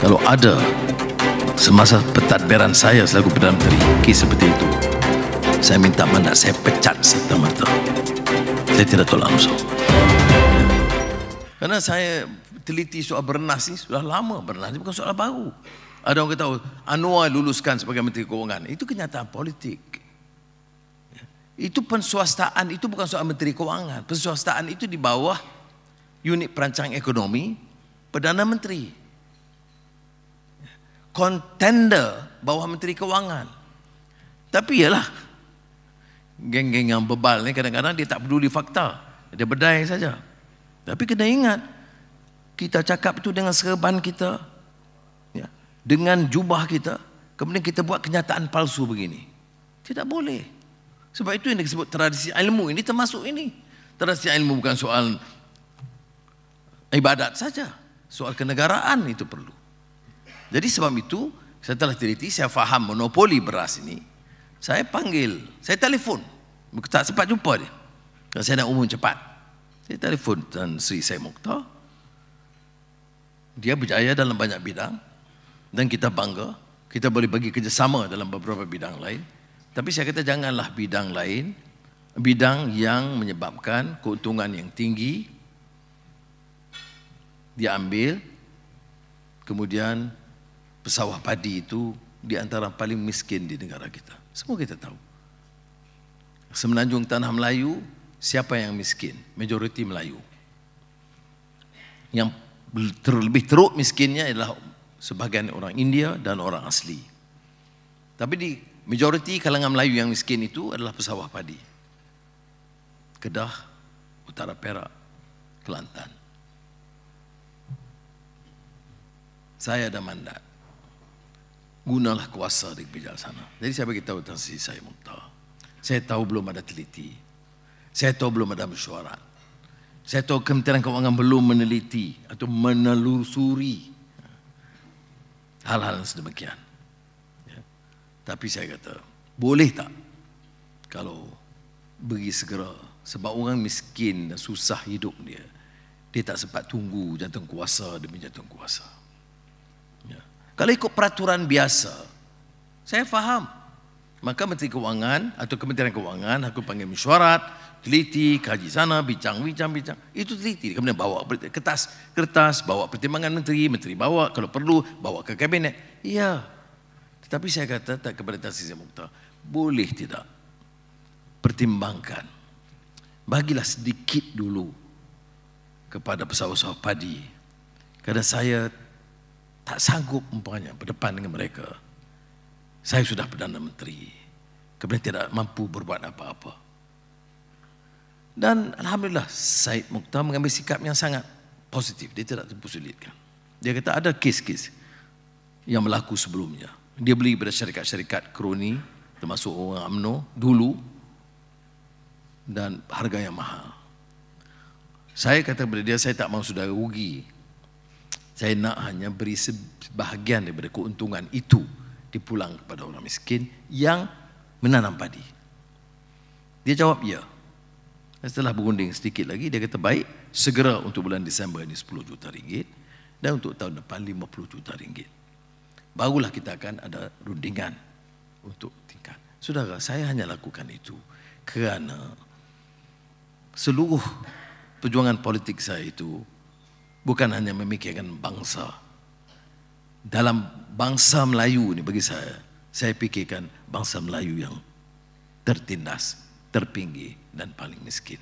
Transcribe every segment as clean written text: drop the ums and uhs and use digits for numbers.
Kalau ada semasa pentadbiran saya selaku Perdana Menteri kes seperti itu, saya minta mandat, saya pecat serta-merta. Saya tidak tolak unsur. Karena saya teliti soal Bernas ni sudah lama. Bernas ni bukan soal baru. Ada orang kata Anwar luluskan sebagai Menteri Keuangan. Itu kenyataan politik. Itu penswastaan, itu bukan soal Menteri Keuangan. Penswastaan itu di bawah unit perancang ekonomi Perdana Menteri. Kontender bawah Menteri Keuangan. Tapi ialah geng-geng yang bebal ni kadang-kadang dia tak peduli fakta. Dia berdai saja. Tapi kena ingat, kita cakap itu dengan serban kita, ya, dengan jubah kita, kemudian kita buat kenyataan palsu begini. Tidak boleh. Sebab itu yang disebut tradisi ilmu ini termasuk ini. Tradisi ilmu bukan soal ibadat saja, soal kenegaraan itu perlu. Jadi sebab itu, setelah teliti, saya faham monopoli beras ini. Saya panggil, saya telefon, tak sempat jumpa dia. Kalau saya nak umum cepat, saya telefon Tan Sri Syed Mokhtar. Dia berjaya dalam banyak bidang dan kita bangga. Kita boleh bagi kerjasama dalam beberapa bidang lain. Tapi saya kata janganlah bidang lain, bidang yang menyebabkan keuntungan yang tinggi diambil, kemudian pesawah padi itu di antara paling miskin di negara kita. Semua kita tahu. Semenanjung Tanah Melayu, siapa yang miskin? Majoriti Melayu. Yang lebih teruk miskinnya adalah sebahagian orang India dan orang asli. Tapi di majoriti kalangan Melayu yang miskin itu adalah pesawah padi. Kedah, Utara Perak, Kelantan. Saya ada mandat. Gunalah kuasa di pijak sana. Jadi saya beritahu Tan Sri Syed Mokhtar. Saya tahu belum ada teliti. Saya tahu belum ada mesyuarat. Saya tahu Kementerian Keuangan belum meneliti atau menelusuri hal-hal sedemikian. Ya. Tapi saya kata, boleh tak kalau bagi segera, sebab orang miskin dan susah hidup dia, dia tak sempat tunggu jantung kuasa demi jantung kuasa. Ya. Kalau ikut peraturan biasa, saya faham. Maka Menteri Keuangan atau Kementerian Keuangan aku panggil mesyuarat, teliti, kaji sana, bincang. Itu teliti. Kemudian bawa kertas, bawa pertimbangan menteri bawa, kalau perlu bawa ke kabinet. Iya. Tetapi saya kata tak kepada Tan Sri Syed Mokhtar, boleh tidak pertimbangkan, bagilah sedikit dulu kepada pesawat-pesawat padi. Kerana saya tak sanggup umpamanya berdepan dengan mereka. Saya sudah Perdana Menteri, kemudian tidak mampu berbuat apa-apa. Dan Alhamdulillah Syed Mokhtar mengambil sikap yang sangat positif. Dia tidak terpusulitkan. Dia kata ada kes-kes yang berlaku sebelumnya. Dia beli pada syarikat-syarikat kroni, termasuk orang UMNO dulu, dan harga yang mahal. Saya kata kepada dia, saya tak mahu saudara rugi. Saya nak hanya beri sebahagian daripada keuntungan itu dipulang kepada orang miskin yang menanam padi. Dia jawab ya. Setelah berunding sedikit lagi, dia kata baik, segera untuk bulan Disember ini 10 juta ringgit dan untuk tahun depan 50 juta ringgit. Barulah kita akan ada rundingan untuk tingkat. Saudara, saya hanya lakukan itu kerana seluruh perjuangan politik saya itu bukan hanya memikirkan bangsa. Dalam bangsa Melayu ni bagi saya fikirkan bangsa Melayu yang tertindas, terpinggir dan paling miskin.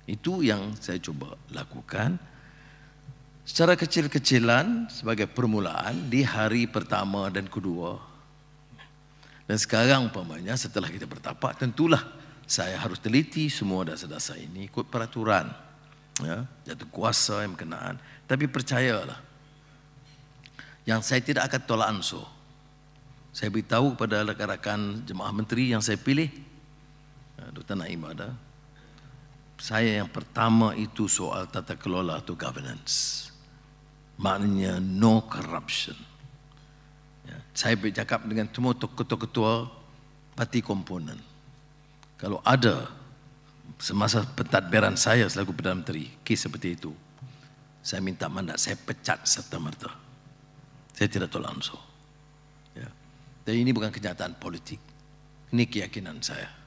Itu yang saya cuba lakukan secara kecil-kecilan sebagai permulaan di hari pertama dan kedua. Dan sekarang umpamanya setelah kita bertapak, tentulah saya harus teliti semua dasar-dasar ini ikut peraturan, ya, jatuh kuasa yang berkenaan. Tapi percayalah, yang saya tidak akan tolak ansur. Saya beritahu kepada rakan-rakan jemaah menteri yang saya pilih, Dr. Naim ada, saya yang pertama itu soal tata kelola atau governance. Maknanya no corruption. Ya, saya bercakap dengan semua ketua-ketua parti komponen. Kalau ada semasa pentadbiran saya selaku Perdana Menteri kes seperti itu, saya minta mandat, saya pecat serta-merta. Saya tidak tolak ansur. Ya. Dan ini bukan kenyataan politik. Ini keyakinan saya.